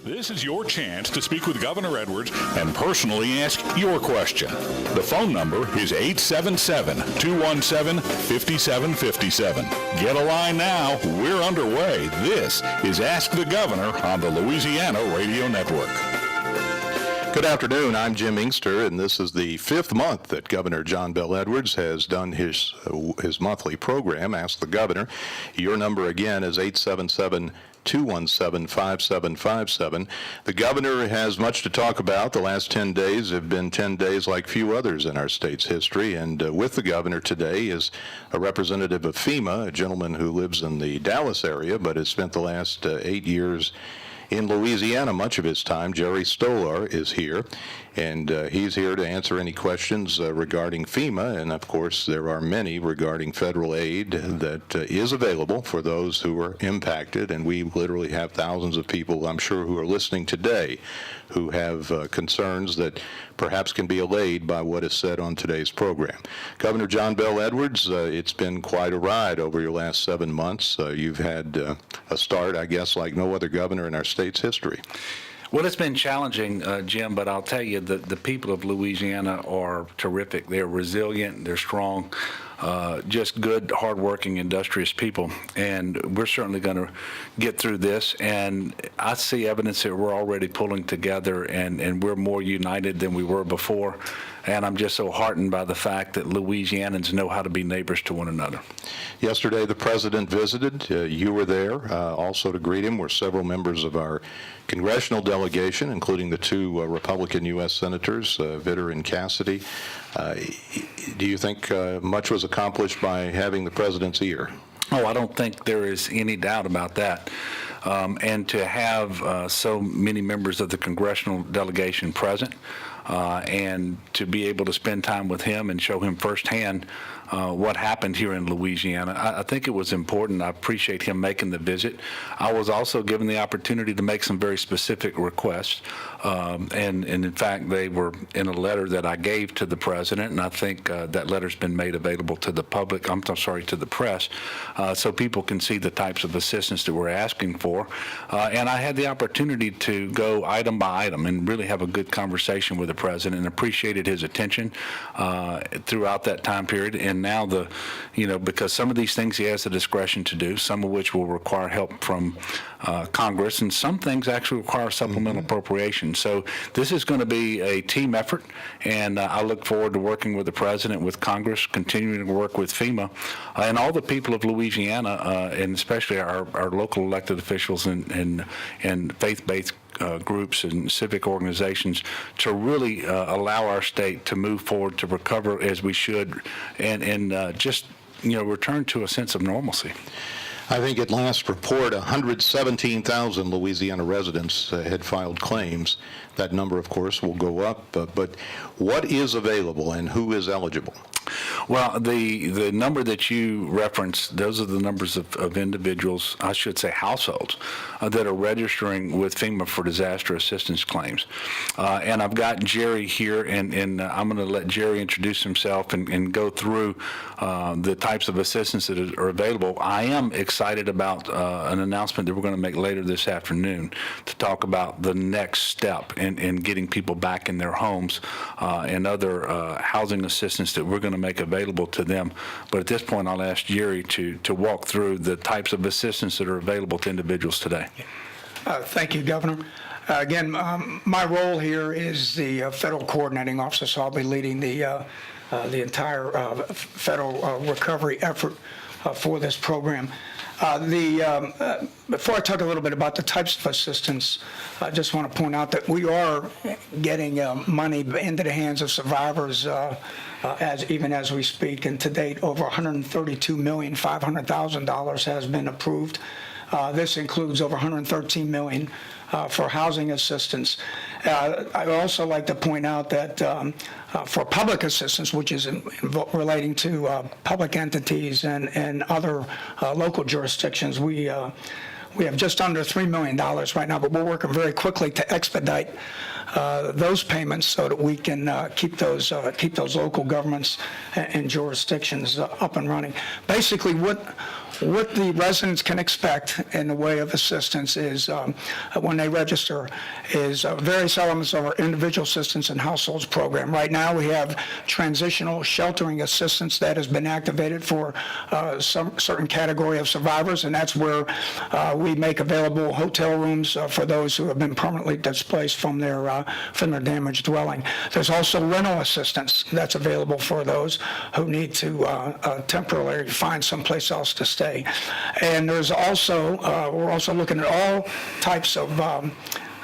This is your chance to speak with Governor Edwards and personally ask your question. The phone number is 877-217-5757. Get a line now. We're underway. This is Ask the Governor on the Louisiana Radio Network. Good afternoon. I'm Jim Inkster, and this is the fifth month that Governor John Bel Edwards has done his monthly program, Ask the Governor. Your number again is 877-217-5757. The governor has much to talk about. The last 10 days have been 10 days like few others in our state's history, and with the governor today is a representative of FEMA, a gentleman who lives in the Dallas area but has spent the last 8 years in Louisiana much of his time. Jerry Stolar is here, and he's here to answer any questions regarding FEMA, and of course there are many regarding federal aid that is available for those who are impacted, and we literally have thousands of people, I'm sure, who are listening today who have concerns that perhaps can be allayed by what is said on today's program. Governor John Bel Edwards, it's been quite a ride over your last 7 months. You've had a start, I guess, like no other governor in our state's history. Well, it's been challenging, Jim, but I'll tell you that the people of Louisiana are terrific. They're resilient, they're strong, just good, hardworking, industrious people. And we're certainly going to get through this. And I see evidence that we're already pulling together, and we're more united than we were before. And I'm just so heartened by the fact that Louisianans know how to be neighbors to one another. Yesterday, the president visited. You were there. Also to greet him were several members of our congressional delegation, including the two Republican U.S. Senators, Vitter and Cassidy. Do you think much was accomplished by having the president's ear? Oh, I don't think there is any doubt about that. And to have so many members of the congressional delegation present, and to be able to spend time with him and show him firsthand what happened here in Louisiana. I think it was important. I appreciate him making the visit. I was also given the opportunity to make some very specific requests, and in fact, they were in a letter that I gave to the president, and I think that letter's been made available to the public, to the press, so people can see the types of assistance that we're asking for. And I had the opportunity to go item by item and really have a good conversation with the president, and appreciated his attention throughout that time period. And now because some of these things he has the discretion to do, some of which will require help from Congress, and some things actually require supplemental appropriation. So this is going to be a team effort, and I look forward to working with the president, with Congress, continuing to work with FEMA, and all the people of Louisiana, and especially our local elected officials and faith-based groups and civic organizations, to really allow our state to move forward, to recover as we should, and just return to a sense of normalcy. I think at last report, 117,000 Louisiana residents had filed claims. That number, of course, will go up. But what is available and who is eligible? Well, the number that you referenced, those are the numbers of individuals, I should say households, that are registering with FEMA for disaster assistance claims. And I've got Jerry here, and I'm going to let Jerry introduce himself and go through the types of assistance that are available. I am excited about an announcement that we're going to make later this afternoon to talk about the next step in getting people back in their homes and other housing assistance that we're going to make available to them. But at this point, I'll ask Jerry to walk through the types of assistance that are available to individuals today. Thank you, Governor. Again, my role here is the federal coordinating officer, so I'll be leading the entire federal recovery effort for this program. Before I talk a little bit about the types of assistance, I just want to point out that we are getting money into the hands of survivors even as we speak, and to date over $132,500,000 has been approved. This includes over $113 million for housing assistance. I'd also like to point out that for public assistance, which is relating to public entities and other local jurisdictions, we have just under $3 million right now, but we're working very quickly to expedite those payments so that we can keep those local governments and jurisdictions up and running. Basically, what the residents can expect in the way of assistance is, when they register, is very seldom is our individual assistance and households program. Right now, we have transitional sheltering assistance that has been activated for some certain category of survivors, and that's where we make available hotel rooms for those who have been permanently displaced from their damaged dwelling. There's also rental assistance that's available for those who need to temporarily find someplace else to stay. And there's also, we're also looking at all types of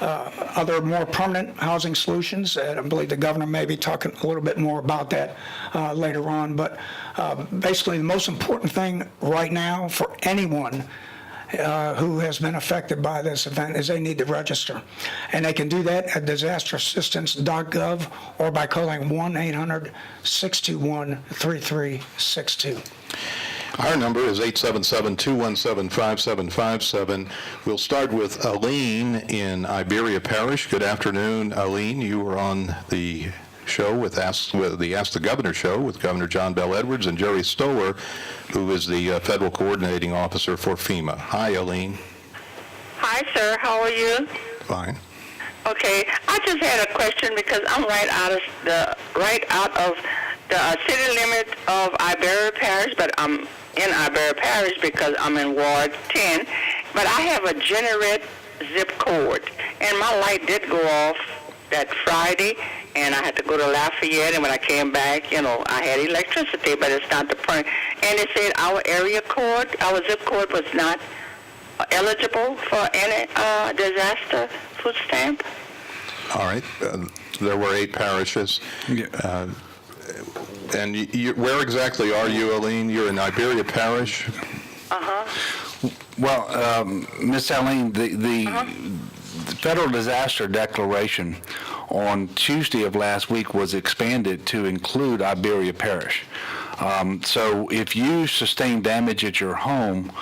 other more permanent housing solutions, and I believe the governor may be talking a little bit more about that later on. But basically, the most important thing right now for anyone who has been affected by this event is they need to register. And they can do that at disasterassistance.gov or by calling 1-800-621-3362. Our number is 877-217-5757. We'll start with Aline in Iberia Parish. Good afternoon, Aline. You were on the show with the Ask the Governor show with Governor John Bel Edwards and Jerry Stoller, who is the federal coordinating officer for FEMA. Hi, Aline. Hi, sir. How are you? Fine. Okay, I just had a question because I'm right out of the city limit of Iberia Parish, but I'm in Iberia Parish because I'm in Ward 10. But I have a Generate zip code, and my light did go off that Friday, and I had to go to Lafayette, and when I came back, I had electricity, but it's not the point. And it said our area code, our zip code was not eligible for any disaster food stamp. All right. There were 8 parishes. And where exactly are you, Aline? You're in Iberia Parish? Uh-huh. Well, Ms. Aline, the federal disaster declaration on Tuesday of last week was expanded to include Iberia Parish. So if you sustain damage at your home,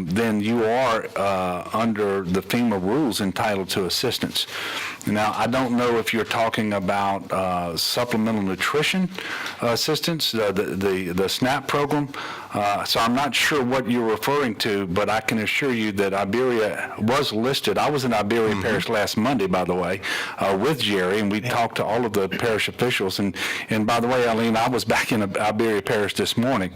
then you are under the FEMA rules entitled to assistance. Now, I don't know if you're talking about supplemental nutrition assistance, the SNAP program. So I'm not sure what you're referring to, but I can assure you that Iberia was listed. I was in Iberia Parish last Monday, by the way, with Jerry, and we talked to all of the parish officials. And by the way, Aline, I was back in Iberia Parish this morning,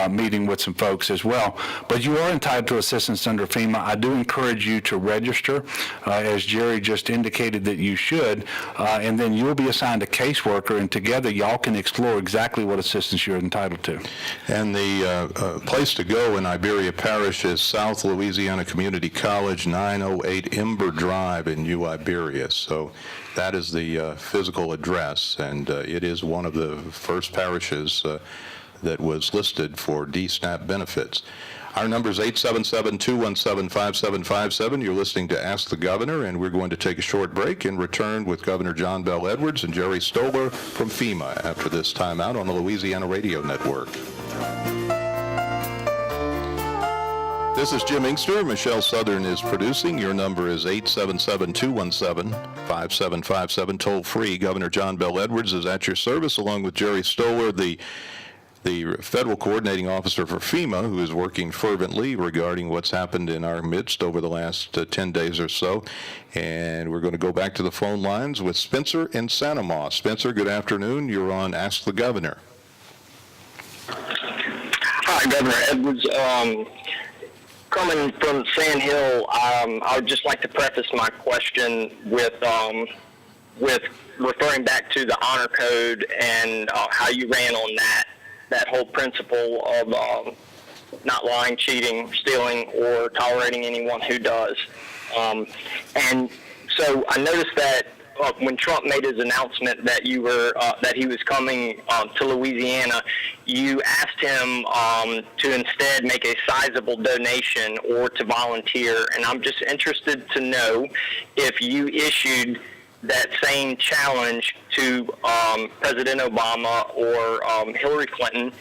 meeting with some folks as well. But you are entitled to assistance under FEMA. I do encourage you to register, as Jerry just indicated that you should, and then you'll be assigned a caseworker, and together y'all can explore exactly what assistance you're entitled to. And the place to go in Iberia Parish is South Louisiana Community College, 908 Ember Drive in New Iberia. So that is the physical address, and it is one of the first parishes that was listed for DSNAP benefits. Our number is 877-217-5757. You're listening to Ask the Governor, and we're going to take a short break and return with Governor John Bel Edwards and Jerry Stoller from FEMA after this time out on the Louisiana Radio Network. This is Jim Inkster. Michelle Southern is producing. Your number is 877-217-5757, toll free. Governor John Bel Edwards is at your service, along with Jerry Stoller, the federal coordinating officer for FEMA, who is working fervently regarding what's happened in our midst over the last 10 days or so. And we're going to go back to the phone lines with Spencer in Santa Moss. Spencer, good afternoon. You're on Ask the Governor. Hi, Governor Edwards. Coming from Sand Hill, I would just like to preface my question with referring back to the honor code and how you ran on that whole principle of not lying, cheating, stealing, or tolerating anyone who does. And so I noticed that when Trump made his announcement that he was coming to Louisiana, you asked him to instead make a sizable donation or to volunteer. And I'm just interested to know if you issued that same challenge to President Obama or Hillary Clinton.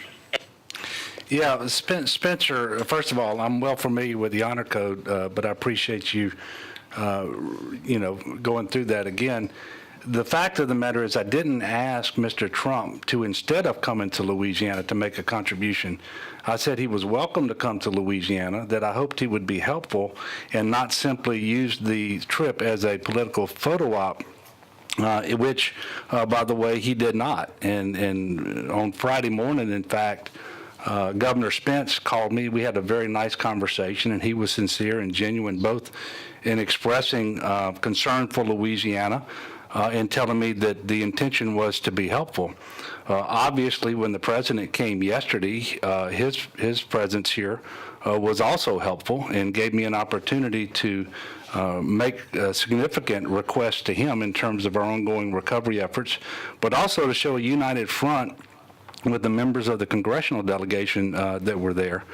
Yeah, Spencer, first of all, I'm well familiar with the honor code, but I appreciate you, going through that again. the fact of the matter is I didn't ask Mr. Trump to, instead of coming to Louisiana to make a contribution, I said he was welcome to come to Louisiana, that I hoped he would be helpful and not simply use the trip as a political photo op, which, by the way, he did not. And on Friday morning, in fact, Governor Spence called me. We had a very nice conversation, and he was sincere and genuine, both in expressing concern for Louisiana and telling me that the intention was to be helpful. Obviously, when the president came yesterday, his presence here was also helpful and gave me an opportunity to make significant requests to him in terms of our ongoing recovery efforts, but also to show a united front with the members of the congressional delegation that were there.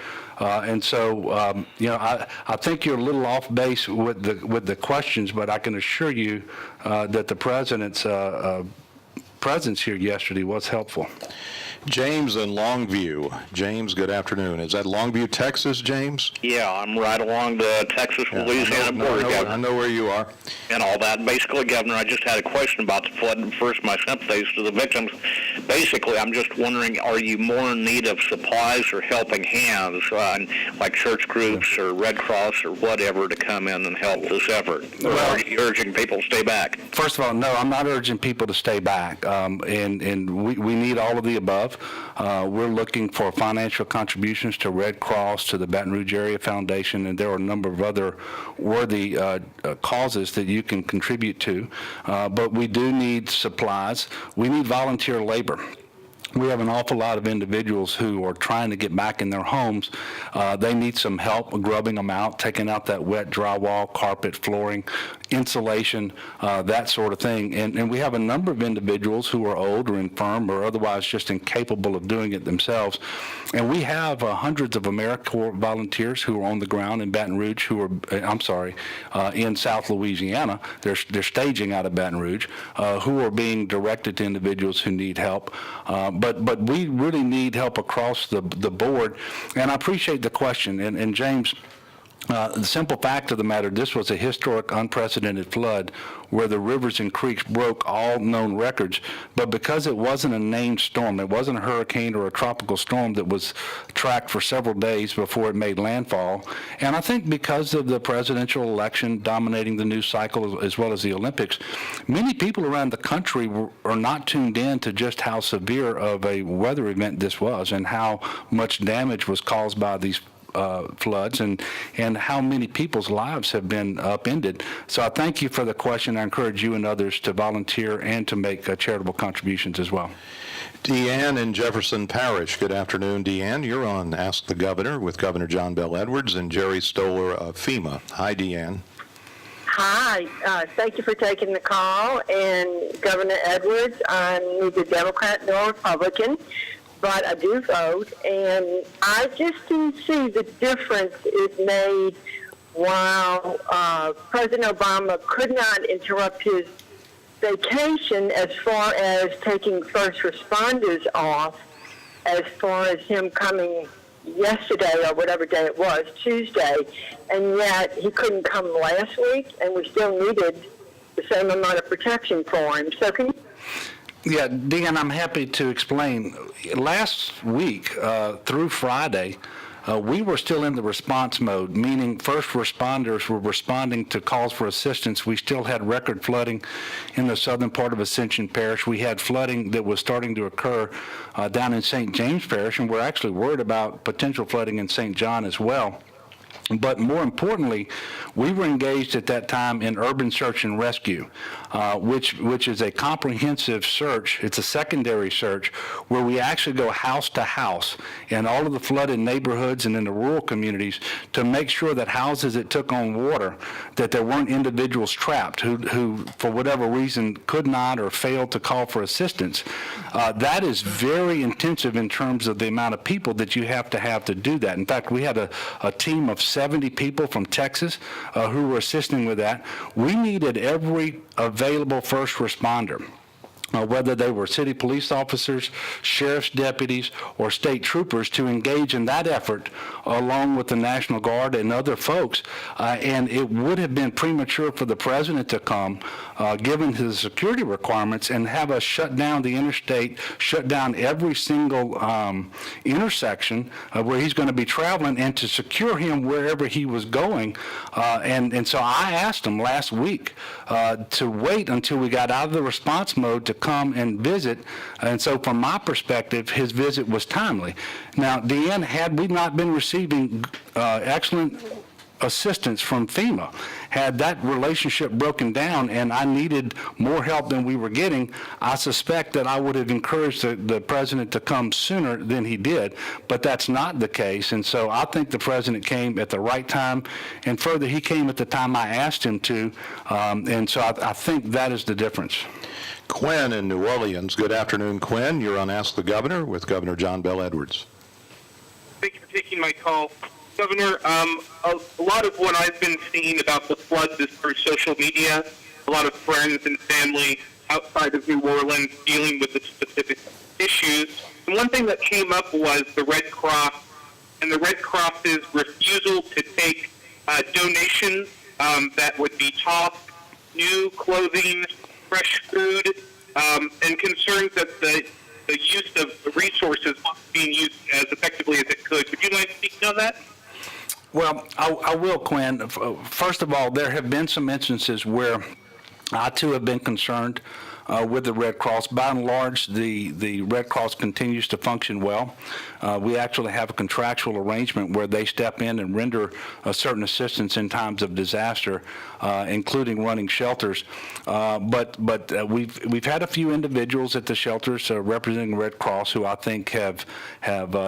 And so, I think you're a little off base with the questions, but I can assure you that the president's presence here yesterday was helpful. James in Longview. James, good afternoon. Is that Longview, Texas, James? Yeah, I'm right along the Texas-Louisiana border, Governor, I know where you are. and all that. Basically, Governor, I just had a question about the flood. First, my sympathies to the victims. Basically, I'm just wondering, are you more in need of supplies or helping hands, like church groups or Red Cross or whatever, to come in and help this effort? Or are you urging people to stay back? First of all, no, I'm not urging people to stay back, and we need all of the above. We're looking for financial contributions to Red Cross, to the Baton Rouge Area Foundation, and there are a number of other worthy causes that you can contribute to. But we do need supplies. We need volunteer labor. We have an awful lot of individuals who are trying to get back in their homes. They need some help grubbing them out, taking out that wet drywall, carpet, flooring, insulation, that sort of thing. And we have a number of individuals who are old or infirm or otherwise just incapable of doing it themselves. And we have hundreds of AmeriCorps volunteers who are on the ground in Baton Rouge, who are, in South Louisiana. They're staging out of Baton Rouge, who are being directed to individuals who need help. But we really need help across the board, and I appreciate the question. And James, the simple fact of the matter, this was a historic, unprecedented flood where the rivers and creeks broke all known records. But because it wasn't a named storm, it wasn't a hurricane or a tropical storm that was tracked for several days before it made landfall. And I think because of the presidential election dominating the news cycle as well as the Olympics, many people around the country are not tuned in to just how severe of a weather event this was and how much damage was caused by these floods and how many people's lives have been upended. So I thank you for the question. I encourage you and others to volunteer and to make charitable contributions as well. Deanne in Jefferson Parish. Good afternoon, Deanne. You're on Ask the Governor with Governor John Bel Edwards and Jerry Stoller of FEMA. Hi, Deanne. Hi, thank you for taking the call. And Governor Edwards, I'm neither Democrat nor Republican, but I do vote, and I just didn't see the difference it made while President Obama could not interrupt his vacation as far as taking first responders off, as far as him coming yesterday or whatever day it was, Tuesday, and yet he couldn't come last week, and we still needed the same amount of protection for him. So can you... Yeah, Dean, I'm happy to explain. Last week through Friday, we were still in the response mode, meaning first responders were responding to calls for assistance. We still had record flooding in the southern part of Ascension Parish. We had flooding that was starting to occur down in St. James Parish, and we're actually worried about potential flooding in St. John as well. But more importantly, we were engaged at that time in urban search and rescue, which is a comprehensive search. It's a secondary search where we actually go house to house in all of the flooded neighborhoods and in the rural communities to make sure that houses that took on water, that there weren't individuals trapped who for whatever reason could not or failed to call for assistance. That is very intensive in terms of the amount of people that you have to do that. In fact, we had a team of 70 people from Texas who were assisting with that. We needed every available first responder, whether they were city police officers, sheriff's deputies, or state troopers, to engage in that effort along with the National Guard and other folks. And it would have been premature for the president to come given his security requirements, and have us shut down the interstate, shut down every single intersection where he's going to be traveling, and to secure him wherever he was going. And so I asked him last week to wait until we got out of the response mode to come and visit. And so from my perspective, his visit was timely. Now, Deanne, had we not been receiving excellent assistance from FEMA, had that relationship broken down and I needed more help than we were getting, I suspect that I would have encouraged the president to come sooner than he did, but that's not the case. And so I think the president came at the right time, and further, he came at the time I asked him to, and so I think that is the difference. Quinn in New Orleans. Good afternoon, Quinn. You're on Ask the Governor with Governor John Bel Edwards. Thank you for taking my call. Governor, a lot of what I've been seeing about the floods is through social media. A lot of friends and family outside of New Orleans dealing with the specific issues. And one thing that came up was the Red Cross and the Red Cross's refusal to take donations that would be tossed, new clothing, fresh food, and concerns that the use of resources wasn't being used as effectively as it could. Would you mind speaking on that? Well, I will, Quinn. First of all, there have been some instances where I, too, have been concerned with the Red Cross. By and large, the Red Cross continues to function well. We actually have a contractual arrangement where they step in and render certain assistance in times of disaster, including running shelters. But we've had a few individuals at the shelters representing the Red Cross who I think have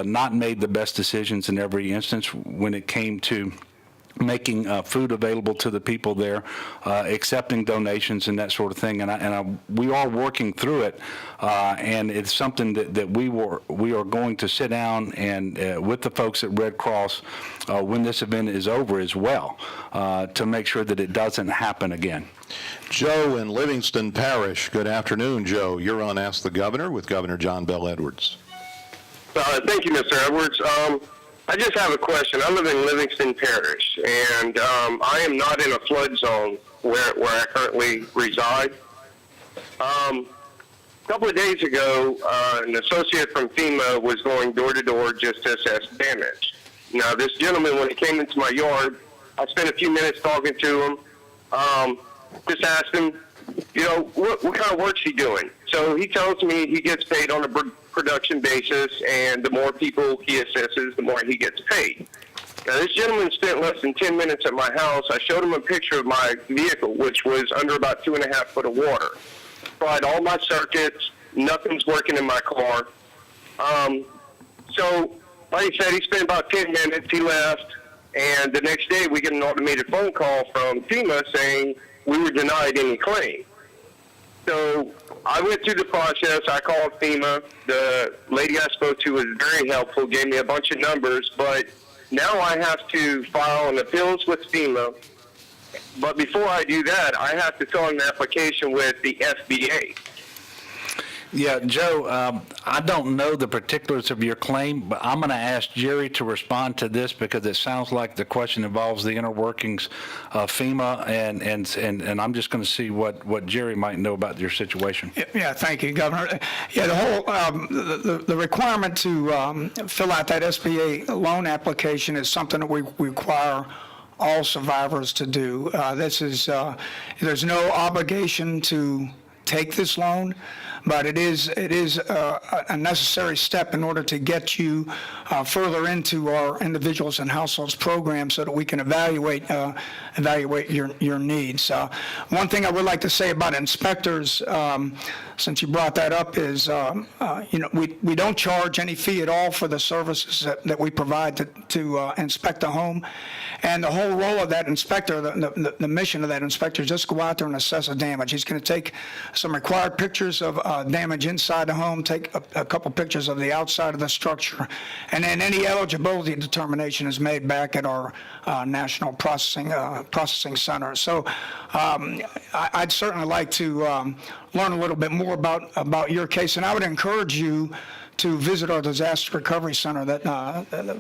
not made the best decisions in every instance when it came to making food available to the people there, accepting donations and that sort of thing, and we are working through it, and it's something that we are going to sit down and with the folks at Red Cross when this event is over as well, to make sure that it doesn't happen again. Joe in Livingston Parish. Good afternoon, Joe. You're on Ask the Governor with Governor John Bel Edwards. Thank you, Mr. Edwards. I just have a question. I live in Livingston Parish, and I am not in a flood zone where I currently reside. A couple of days ago, an associate from FEMA was going door to door just to assess damage. Now, this gentleman, when he came into my yard, I spent a few minutes talking to him, just asked him, you know, what kind of work's he doing? So he tells me he gets paid on a production basis, and the more people he assesses, the more he gets paid. Now, this gentleman spent less than 10 minutes at my house. I showed him a picture of my vehicle, which was under about 2.5 foot of water. Tried all my circuits. Nothing's working in my car. So, like I said, he spent about 10 minutes. He left, and the next day we get an automated phone call from FEMA saying we were denied any claim. So I went through the process. I called FEMA. The lady I spoke to was very helpful, gave me a bunch of numbers, but now I have to file an appeals with FEMA. But before I do that, I have to fill an application with the FBA. Yeah, Joe, I don't know the particulars of your claim, but I'm going to ask Jerry to respond to this because it sounds like the question involves the inner workings of FEMA, and I'm just going to see what Jerry might know about your situation. Yeah, thank you, Governor. Yeah, the whole the requirement to fill out that SBA loan application is something that we require all survivors to do. There's no obligation to take this loan, but it is a necessary step in order to get you further into our individuals and households program so that we can evaluate your needs. One thing I would like to say about inspectors, since you brought that up, is we don't charge any fee at all for the services that we provide to inspect a home. And the whole role of that inspector, the mission of that inspector, is just go out there and assess the damage. He's going to take some required pictures of damage inside the home, take a couple pictures of the outside of the structure, and then any eligibility determination is made back at our national processing center. So I'd certainly like to learn a little bit more about your case, and I would encourage you to visit our disaster recovery center, that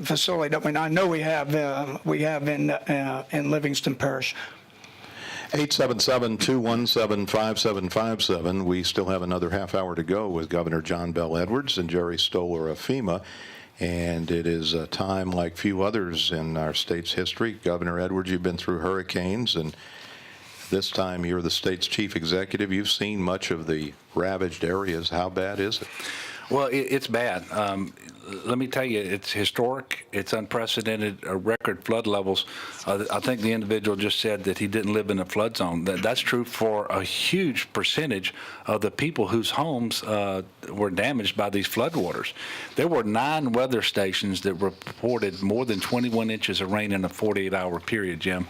facility that I know we have in Livingston Parish. 877-217-5757. We still have another half hour to go with Governor John Bel Edwards and Jerry Stoller of FEMA. And it is a time like few others in our state's history. Governor Edwards, you've been through hurricanes, and this time you're the state's chief executive. You've seen much of the ravaged areas. How bad is it? Well, it's bad. Let me tell you, it's historic. It's unprecedented, record flood levels. I think the individual just said that he didn't live in a flood zone. That's true for a huge percentage of the people whose homes were damaged by these floodwaters. There were 9 weather stations that reported more than 21 inches of rain in a 48-hour period, Jim.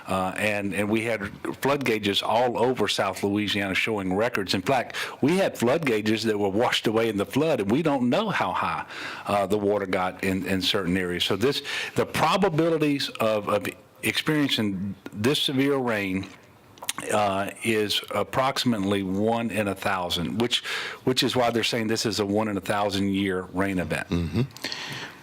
And we had flood gauges all over South Louisiana showing records. In fact, we had flood gauges that were washed away in the flood, and we don't know how high the water got in certain areas. So the probabilities of experiencing this severe rain is approximately 1 in 1,000, which is why they're saying this is a 1 in 1,000 year rain event. Mm-hmm.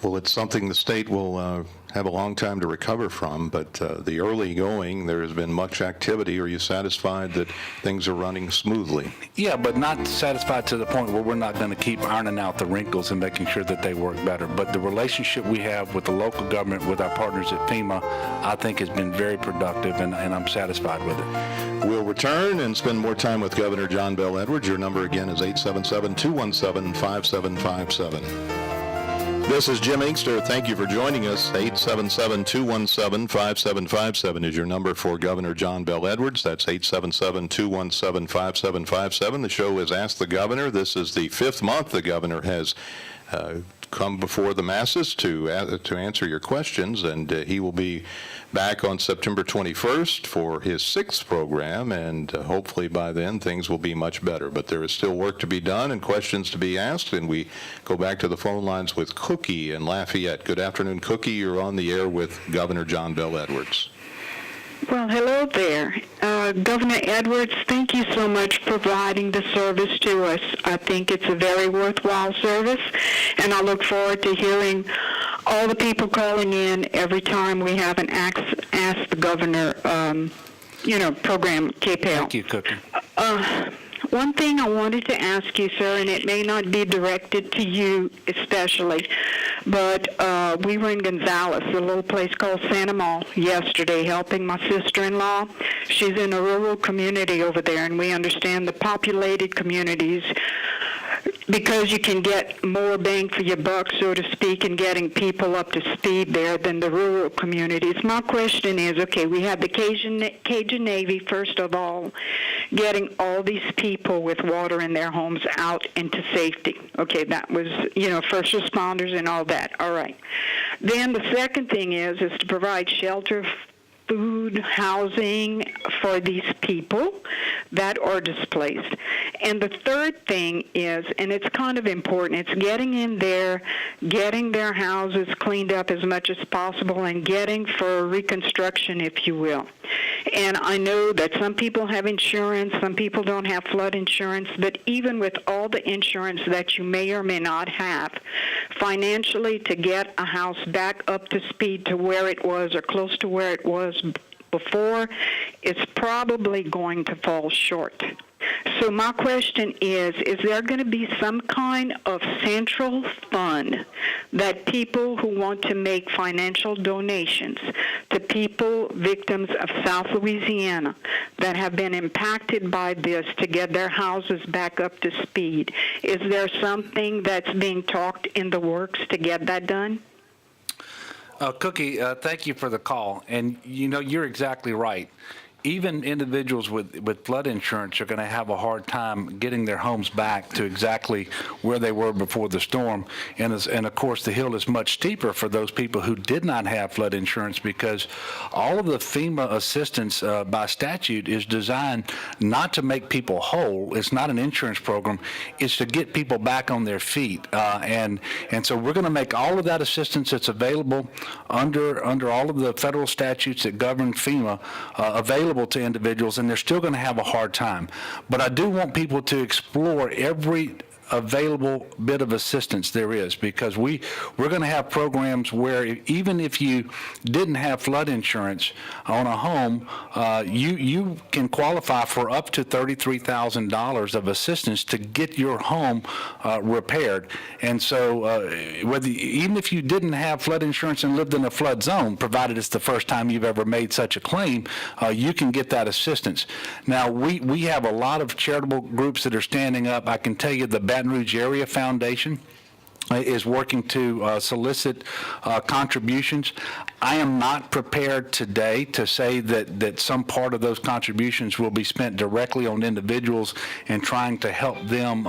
Well, it's something the state will have a long time to recover from, but the early going, there has been much activity. Are you satisfied that things are running smoothly? Yeah, but not satisfied to the point where we're not going to keep ironing out the wrinkles and making sure that they work better. But the relationship we have with the local government, with our partners at FEMA, I think has been very productive, and I'm satisfied with it. We'll return and spend more time with Governor John Bel Edwards. Your number again is 877-217-5757. This is Jim Inkster. Thank you for joining us. 877-217-5757 is your number for Governor John Bel Edwards. That's 877-217-5757. The show is Ask the Governor. This is the 5th month the governor has come before the masses to answer your questions, and he will be back on September 21st for his 6th program, and hopefully by then things will be much better. But there is still work to be done and questions to be asked, and we go back to the phone lines with Cookie in Lafayette. Good afternoon, Cookie. You're on the air with Governor John Bel Edwards. Well, hello there. Governor Edwards, thank you so much for providing the service to us. I think it's a very worthwhile service, and I look forward to hearing all the people calling in every time we have an Ask the Governor, program, KPEL. Thank you, Cookie. One thing I wanted to ask you, sir, and it may not be directed to you especially, but we were in Gonzales, a little place called Santa Maria, yesterday, helping my sister-in-law. She's in a rural community over there, and we understand the populated communities, because you can get more bang for your buck, so to speak, in getting people up to speed there than the rural communities. My question is, okay, we have the Cajun Navy, first of all, getting all these people with water in their homes out into safety. Okay, that was, first responders and all that. All right. Then the second thing is to provide shelter, food, housing for these people that are displaced. And the third thing is, and it's kind of important, it's getting in there, getting their houses cleaned up as much as possible, and getting for reconstruction, if you will. And I know that some people have insurance, some people don't have flood insurance, but even with all the insurance that you may or may not have, financially to get a house back up to speed to where it was or close to where it was before, it's probably going to fall short. So my question is there going to be some kind of central fund that people who want to make financial donations to people, victims of South Louisiana, that have been impacted by this to get their houses back up to speed? Is there something that's being talked in the works to get that done? Cookie, thank you for the call. And, you're exactly right. Even individuals with flood insurance are going to have a hard time getting their homes back to exactly where they were before the storm. And of course, the hill is much steeper for those people who did not have flood insurance, because all of the FEMA assistance by statute is designed not to make people whole. It's not an insurance program. It's to get people back on their feet. And so we're going to make all of that assistance that's available under all of the federal statutes that govern FEMA available to individuals, and they're still going to have a hard time. But I do want people to explore every available bit of assistance there is, because we're going to have programs where even if you didn't have flood insurance on a home, you can qualify for up to $33,000 of assistance to get your home repaired. And so even if you didn't have flood insurance and lived in a flood zone, provided it's the first time you've ever made such a claim, you can get that assistance. Now, we have a lot of charitable groups that are standing up. I can tell you the Baton Rouge Area Foundation is working to solicit contributions. I am not prepared today to say that some part of those contributions will be spent directly on individuals and trying to help them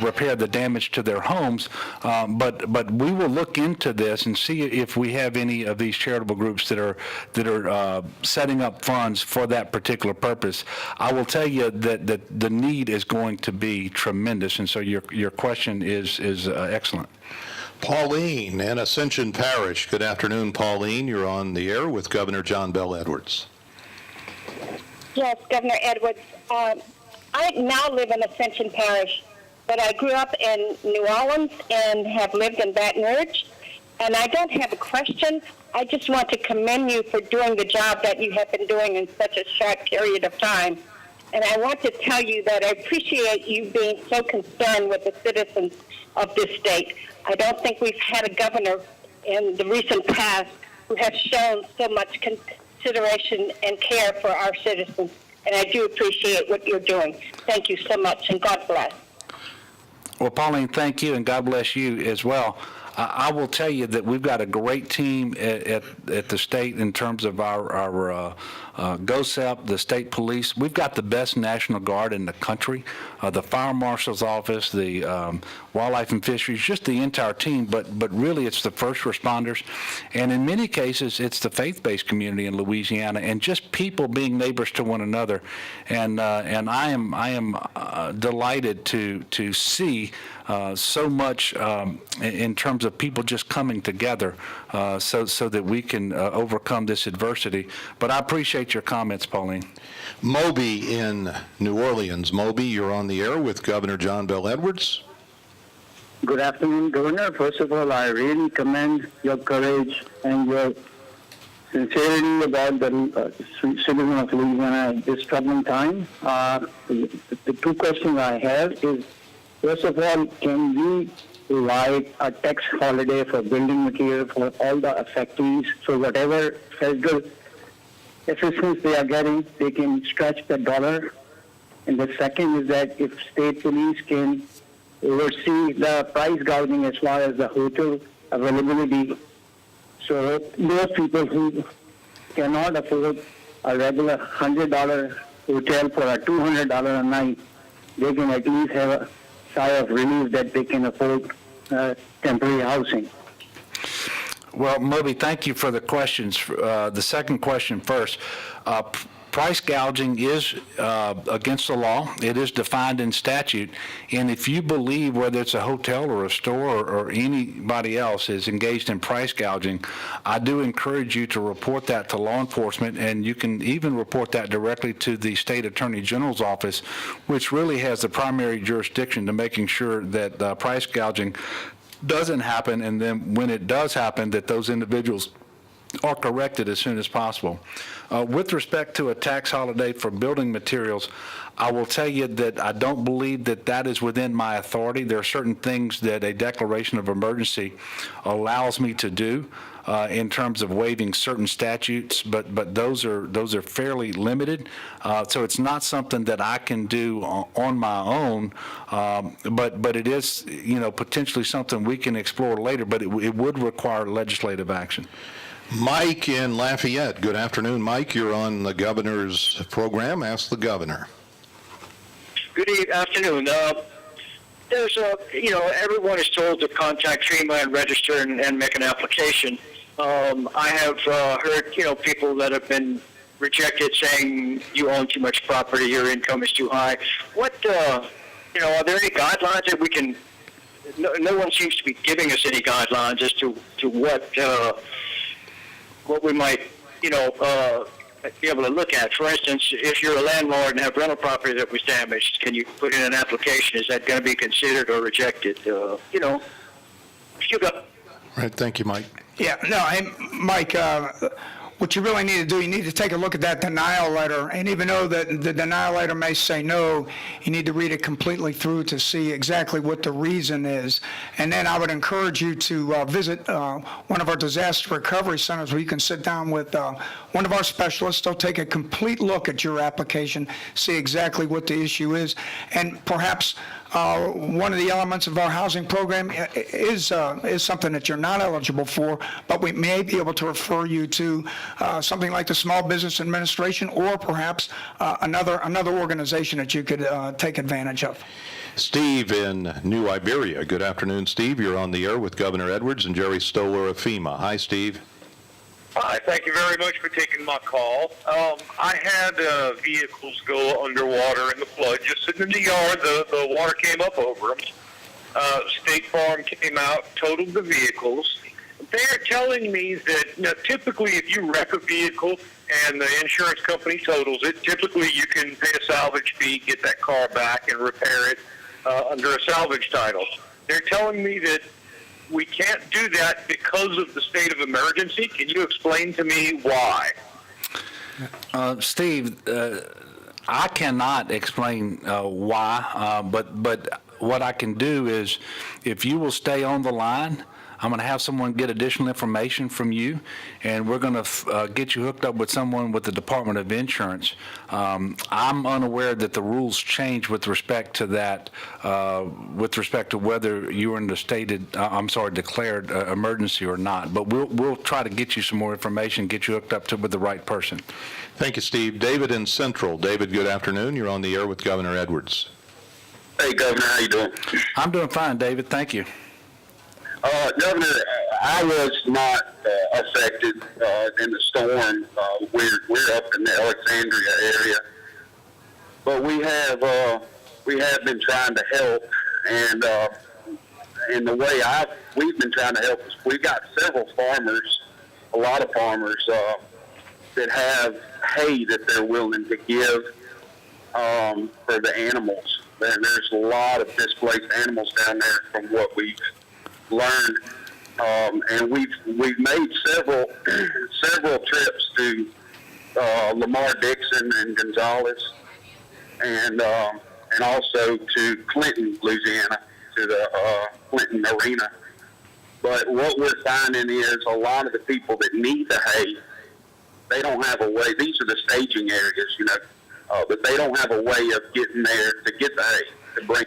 repair the damage to their homes, but we will look into this and see if we have any of these charitable groups that are setting up funds for that particular purpose. I will tell you that the need is going to be tremendous, and so your question is excellent. Pauline in Ascension Parish. Good afternoon, Pauline. You're on the air with Governor John Bel Edwards. Yes, Governor Edwards. I now live in Ascension Parish, but I grew up in New Orleans and have lived in Baton Rouge. And I don't have a question. I just want to commend you for doing the job that you have been doing in such a short period of time. And I want to tell you that I appreciate you being so concerned with the citizens of this state. I don't think we've had a governor in the recent past who has shown so much consideration and care for our citizens. And I do appreciate what you're doing. Thank you so much, and God bless. Well, Pauline, thank you, and God bless you as well. I will tell you that we've got a great team at the state in terms of our GOSEP, the state police. We've got the best National Guard in the country, the Fire Marshal's Office, the Wildlife and Fisheries, just the entire team, but really it's the first responders. And in many cases, it's the faith-based community in Louisiana and just people being neighbors to one another. And I am delighted to see so much in terms of people just coming together so that we can overcome this adversity. But I appreciate your comments, Pauline. Moby in New Orleans. Moby, you're on the air with Governor John Bel Edwards. Good afternoon, Governor. First of all, I really commend your courage and your sincerity about the citizen of Louisiana at this troubling time. The two questions I have is, first of all, can we provide a tax holiday for building material for all the affectees? So whatever federal assistance they are getting, they can stretch the dollar. And the second is that if state police can oversee the price gouging as far as the hotel availability, so those people who cannot afford a regular $100 hotel for a $200 a night, they can at least have a sigh of relief that they can afford temporary housing. Well, Moby, thank you for the questions. The second question first. Price gouging is against the law. It is defined in statute. And if you believe, whether it's a hotel or a store or anybody else is engaged in price gouging, I do encourage you to report that to law enforcement. And you can even report that directly to the State Attorney General's office, which really has the primary jurisdiction to making sure that price gouging doesn't happen. And then when it does happen, that those individuals are corrected as soon as possible. With respect to a tax holiday for building materials, I will tell you that I don't believe that is within my authority. There are certain things that a declaration of emergency allows me to do in terms of waiving certain statutes, but those are fairly limited. So it's not something that I can do on my own, but it is, potentially something we can explore later, but it would require legislative action. Mike in Lafayette. Good afternoon, Mike. You're on the governor's program. Ask the governor. Good afternoon. There's everyone is told to contact FEMA and register and make an application. I have heard, people that have been rejected saying you own too much property, your income is too high. What, are there any guidelines that we can? No one seems to be giving us any guidelines as to what we might, be able to look at. For instance, if you're a landlord and have rental property that was damaged, can you put in an application? Is that going to be considered or rejected? You know, you got. All right, thank you, Mike. Yeah, no, hey, Mike, what you really need to do, you need to take a look at that denial letter, and even though the denial letter may say no, you need to read it completely through to see exactly what the reason is. And then I would encourage you to visit one of our disaster recovery centers where you can sit down with one of our specialists. They'll take a complete look at your application, see exactly what the issue is, and perhaps one of the elements of our housing program is something that you're not eligible for, but we may be able to refer you to something like the Small Business Administration or perhaps another organization that you could take advantage of. Steve in New Iberia. Good afternoon, Steve. You're on the air with Governor Edwards and Jerry Stoller of FEMA. Hi, Steve. Hi, thank you very much for taking my call. I had vehicles go underwater in the flood, just sitting in the yard. The water came up over them. State Farm came out, totaled the vehicles. They're telling me that typically if you wreck a vehicle and the insurance company totals it, typically you can pay a salvage fee, get that car back, and repair it under a salvage title. They're telling me that we can't do that because of the state of emergency. Can you explain to me why? Steve, I cannot explain why, but what I can do is, if you will stay on the line, I'm going to have someone get additional information from you, and we're going to get you hooked up with someone with the Department of Insurance. I'm unaware that the rules change with respect to that, with respect to whether you are in the declared emergency or not. But we'll try to get you some more information, get you hooked up with the right person. Thank you, Steve. David in Central. David, good afternoon. You're on the air with Governor Edwards. Hey, Governor, how you doing? I'm doing fine, David. Thank you. Governor, I was not affected in the storm. We're up in the Alexandria area, but we have been trying to help, and in the way we've been trying to help is we've got several farmers, a lot of farmers that have hay that they're willing to give for the animals. There's a lot of displaced animals down there from what we've learned, and we've made several trips to Lamar Dixon and Gonzales, and also to Clinton, Louisiana, to the Clinton Arena. But what we're finding is a lot of the people that need the hay, they don't have a way. These are the staging areas, but they don't have a way of getting there to get the hay to bring.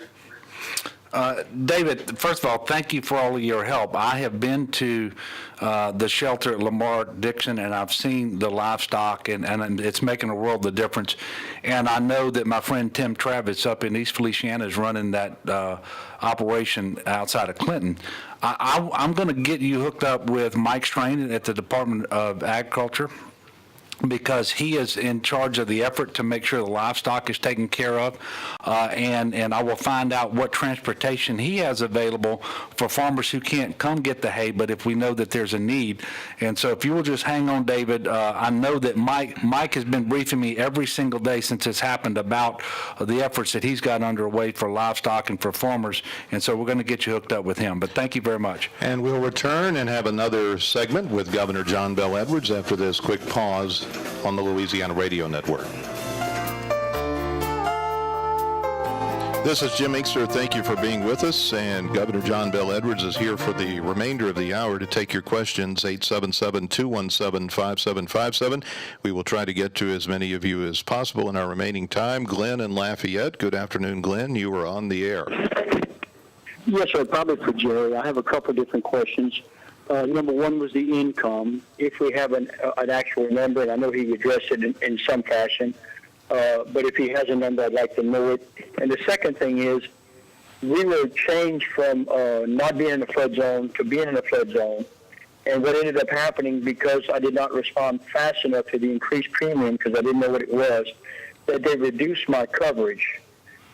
David, first of all, thank you for all of your help. I have been to the shelter at Lamar Dixon, and I've seen the livestock, and it's making a world of difference. And I know that my friend Tim Travis up in East Feliciana is running that operation outside of Clinton. I'm going to get you hooked up with Mike Strain at the Department of Agriculture, because he is in charge of the effort to make sure the livestock is taken care of, and I will find out what transportation he has available for farmers who can't come get the hay, but if we know that there's a need. And so if you will just hang on, David, I know that Mike has been briefing me every single day since it's happened about the efforts that he's got underway for livestock and for farmers, and so we're going to get you hooked up with him. But thank you very much. And we'll return and have another segment with Governor John Bel Edwards after this quick pause on the Louisiana Radio Network. This is Jim Inkster. Thank you for being with us. And Governor John Bel Edwards is here for the remainder of the hour to take your questions, 877-217-5757. We will try to get to as many of you as possible in our remaining time. Glenn in Lafayette. Good afternoon, Glenn. You are on the air. Yes, sir. Probably for Jerry. I have a couple different questions. Number one was the income. If we have an actual number, and I know he addressed it in some fashion, but if he has a number, I'd like to know it. And the second thing is, we were changed from not being in a flood zone to being in a flood zone. And what ended up happening, because I did not respond fast enough to the increased premium, because I didn't know what it was, that they reduced my coverage.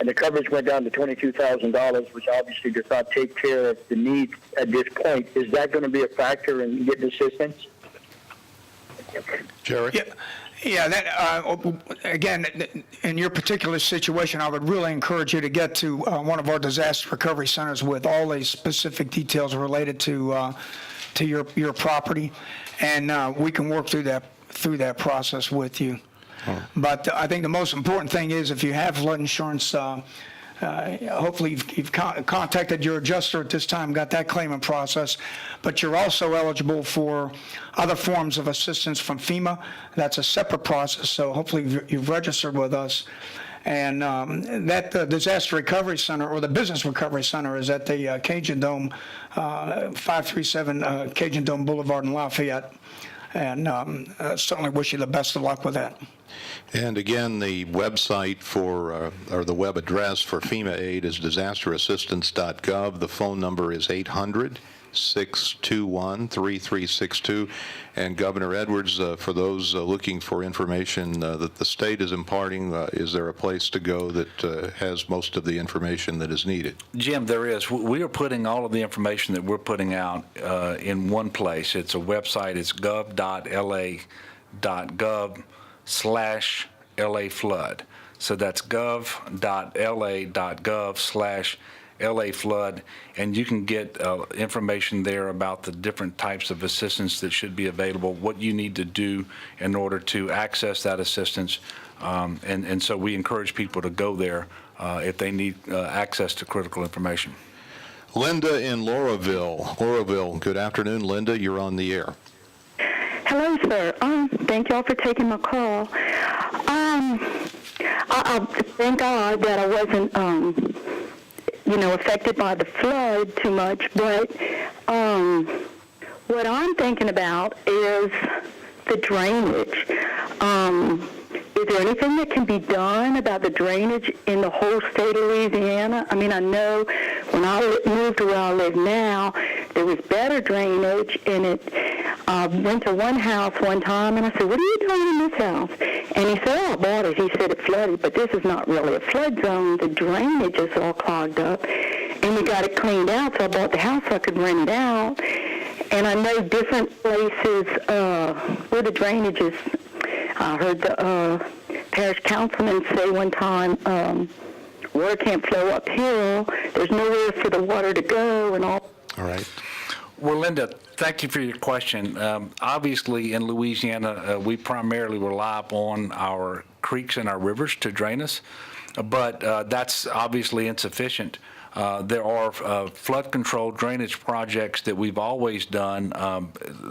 And the coverage went down to $22,000, which obviously does not take care of the need at this point. Is that going to be a factor in getting assistance? Jerry? Yeah, again, in your particular situation, I would really encourage you to get to one of our disaster recovery centers with all the specific details related to your property, and we can work through that process with you. But I think the most important thing is if you have flood insurance, hopefully you've contacted your adjuster at this time, got that claim in process, but you're also eligible for other forms of assistance from FEMA. That's a separate process, so hopefully you've registered with us. And that Disaster Recovery Center, or the Business Recovery Center, is at the Cajun Dome, 537 Cajun Dome Boulevard in Lafayette. And certainly wish you the best of luck with that. And again, the website or the web address for FEMA aid is disasterassistance.gov. The phone number is 800-621-3362. And Governor Edwards, for those looking for information that the state is imparting, is there a place to go that has most of the information that is needed? Jim, there is. We are putting all of the information that we're putting out in one place. It's a website. It's gov.la.gov/LA flood. So that's gov.la.gov/LA flood, and you can get information there about the different types of assistance that should be available, what you need to do in order to access that assistance, and so we encourage people to go there if they need access to critical information. Linda in Lauraville, good afternoon. Linda, you're on the air. Hello, sir. Thank y'all for taking my call. I thank God that I wasn't, affected by the flood too much. But what I'm thinking about is the drainage. Is there anything that can be done about the drainage in the whole state of Louisiana? I mean, I know when I moved to where I live now, there was better drainage, and it went to one house one time, and I said, "What are you doing in this house?" And he said, "Oh, I bought it." He said it flooded, but this is not really a flood zone. The drainage is all clogged up, and we got it cleaned out, so I bought the house so I could rent it out. And I know different places where the drainage is. I heard the parish councilman say one time, water can't flow uphill. There's nowhere for the water to go and all. All right. Well, Linda, thank you for your question. Obviously, in Louisiana, we primarily rely upon our creeks and our rivers to drain us, but that's obviously insufficient. There are flood control drainage projects that we've always done,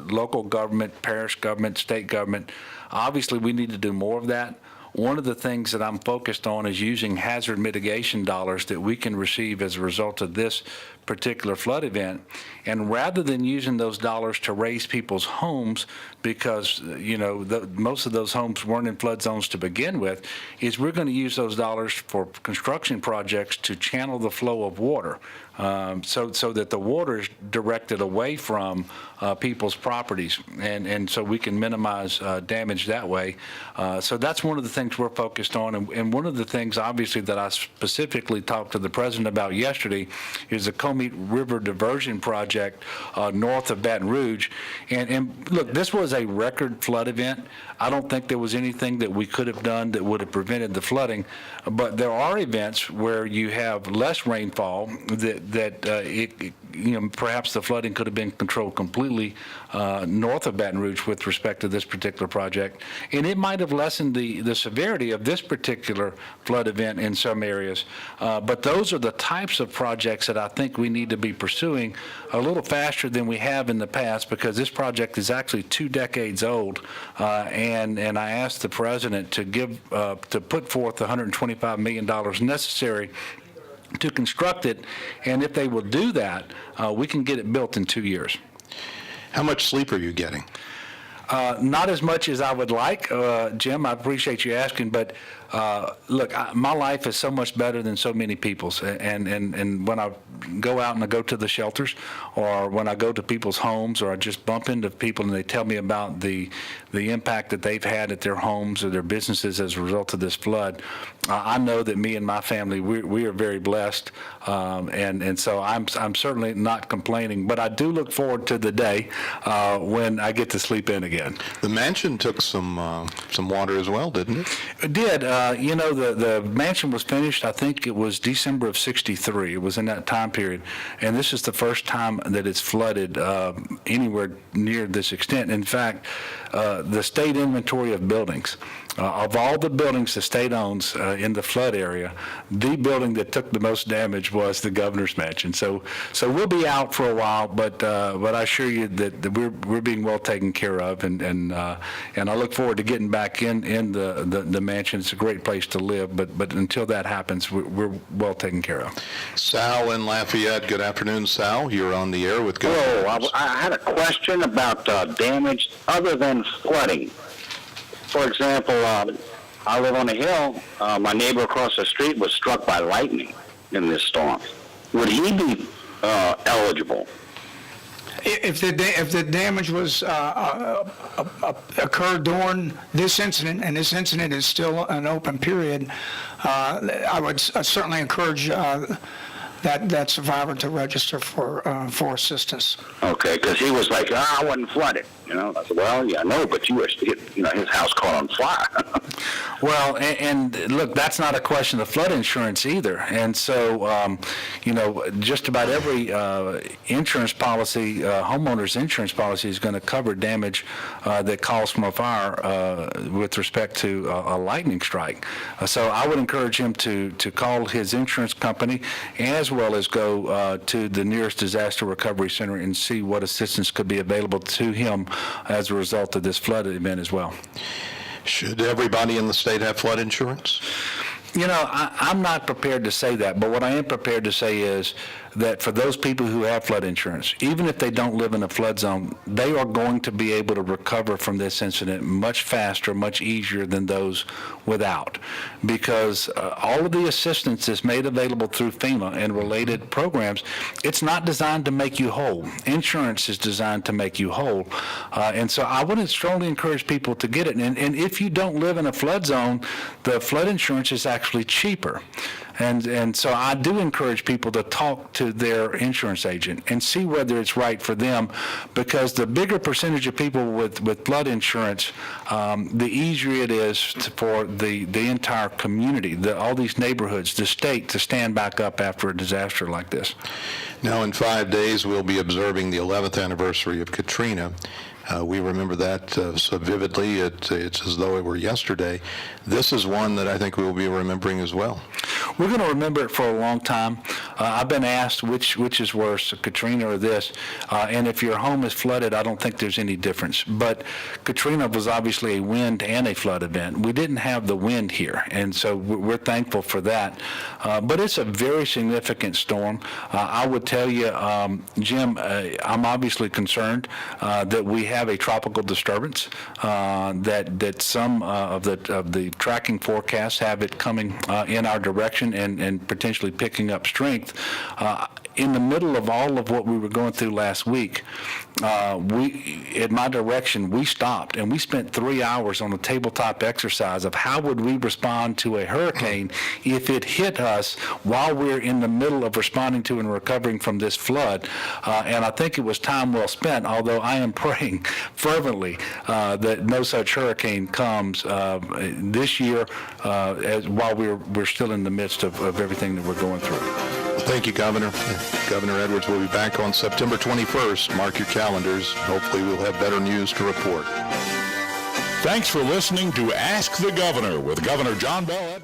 local government, parish government, state government. Obviously, we need to do more of that. One of the things that I'm focused on is using hazard mitigation dollars that we can receive as a result of this particular flood event. And rather than using those dollars to raise people's homes, because, most of those homes weren't in flood zones to begin with, is we're going to use those dollars for construction projects to channel the flow of water, so that the water is directed away from people's properties, and so we can minimize damage that way. So that's one of the things we're focused on, and one of the things, obviously, that I specifically talked to the president about yesterday is the Comite River Diversion Project north of Baton Rouge. And look, this was a record flood event. I don't think there was anything that we could have done that would have prevented the flooding, but there are events where you have less rainfall that perhaps the flooding could have been controlled completely north of Baton Rouge with respect to this particular project, and it might have lessened the severity of this particular flood event in some areas. But those are the types of projects that I think we need to be pursuing a little faster than we have in the past, because this project is actually 2 decades old, and I asked the president to put forth $125 million necessary to construct it, and if they will do that, we can get it built in 2 years. How much sleep are you getting? Not as much as I would like, Jim. I appreciate you asking, but look, my life is so much better than so many people's. And when I go out and I go to the shelters, or when I go to people's homes, or I just bump into people and they tell me about the impact that they've had at their homes or their businesses as a result of this flood, I know that me and my family, we are very blessed. And so I'm certainly not complaining, but I do look forward to the day when I get to sleep in again. The mansion took some water as well, didn't it? It did. The mansion was finished, I think it was December of '63. It was in that time period. And this is the first time that it's flooded anywhere near this extent. In fact, the state inventory of buildings, of all the buildings the state owns in the flood area, the building that took the most damage was the governor's mansion. So we'll be out for a while, but I assure you that we're being well taken care of, and I look forward to getting back in the mansion. It's a great place to live, but until that happens, we're well taken care of. Sal in Lafayette. Good afternoon, Sal. You're on the air with Go. Hello. I had a question about damage other than flooding. For example, I live on a hill. My neighbor across the street was struck by lightning in this storm. Would he be eligible? If the damage was occurred during this incident, and this incident is still an open period, I would certainly encourage that survivor to register for assistance. Okay, because he was like, I wasn't flooded. I said, well, yeah, I know, but you were, his house caught on fire. Well, and look, that's not a question of flood insurance either. And so, just about every insurance policy, homeowner's insurance policy, is going to cover damage that caused from a fire with respect to a lightning strike. So I would encourage him to call his insurance company, as well as go to the nearest disaster recovery center and see what assistance could be available to him as a result of this flood event as well. Should everybody in the state have flood insurance? I'm not prepared to say that, but what I am prepared to say is that for those people who have flood insurance, even if they don't live in a flood zone, they are going to be able to recover from this incident much faster, much easier than those without, because all of the assistance is made available through FEMA and related programs. It's not designed to make you whole. Insurance is designed to make you whole, and so I would strongly encourage people to get it. And if you don't live in a flood zone, the flood insurance is actually cheaper. And so I do encourage people to talk to their insurance agent and see whether it's right for them, because the bigger percentage of people with flood insurance, the easier it is for the entire community, all these neighborhoods, the state, to stand back up after a disaster like this. Now, in 5 days, we'll be observing the 11th anniversary of Katrina. We remember that so vividly. It's as though it were yesterday. This is one that I think we will be remembering as well. We're going to remember it for a long time. I've been asked which is worse, Katrina or this, and if your home is flooded, I don't think there's any difference. But Katrina was obviously a wind and a flood event. We didn't have the wind here, and so we're thankful for that. But it's a very significant storm. I would tell you, Jim, I'm obviously concerned that we have a tropical disturbance, that some of the tracking forecasts have it coming in our direction and potentially picking up strength. In the middle of all of what we were going through last week, in my direction, we stopped and we spent 3 hours on a tabletop exercise of how would we respond to a hurricane if it hit us while we're in the middle of responding to and recovering from this flood. And I think it was time well spent, although I am praying fervently that no such hurricane comes this year while we're still in the midst of everything that we're going through. Thank you, Governor. Governor Edwards will be back on September 21st. Mark your calendars. Hopefully we'll have better news to report. Thanks for listening to Ask the Governor with Governor John Bell Edwards.